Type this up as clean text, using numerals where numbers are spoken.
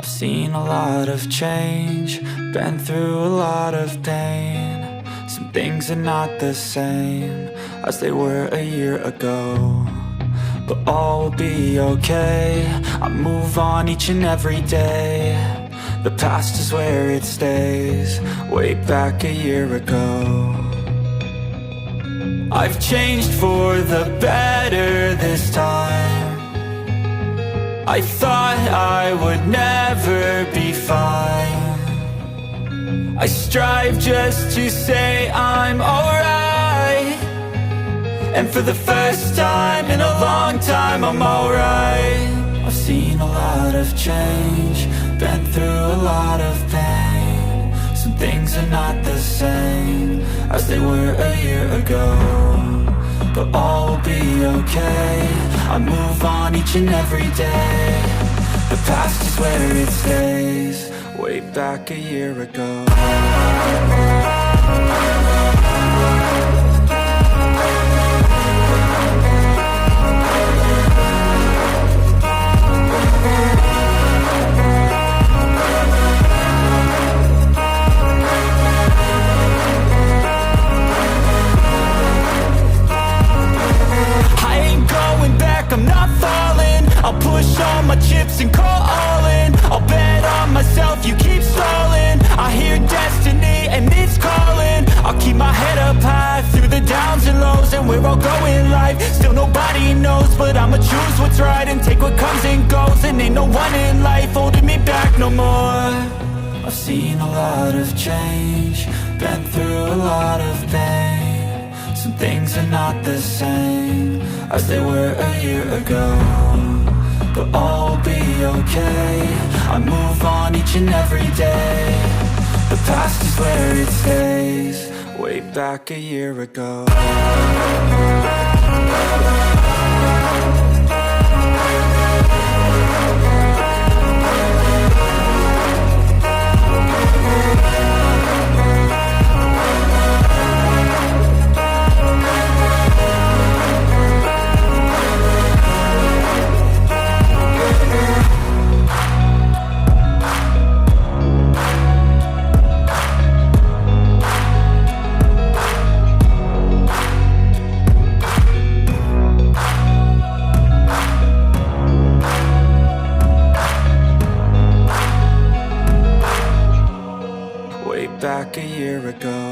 I've seen a lot of change, been through a lot of pain. Some things are not the same as they were a year ago, but all will be okay. I move on each and every day. The past is where it stays, way back a year ago. I've changed for the better this time. I thought I would never be fine. I strive just to say I'm alright, and for the first time in a long time I'm alright. I've seen a lot of change, been through a lot of pain. Some things are not the same as they were a year ago, but all will be okay. I move on each and every day. The past is where it stays, way back a year ago. I'm not falling, I'll push all my chips and call all in. I'll bet on myself, you keep stalling. I hear destiny and it's calling. I'll keep my head up high through the downs and lows, and where I'll go in life still nobody knows, but I'ma choose what's right and take what comes and goes. And ain't no one in life holding me back no more. I've seen a lot of change, been through a lot of pain. Some things are not the same as they were a year ago, but all will be okay. I move on each and every day. The past is where it stays, way back a year ago. Back a year ago.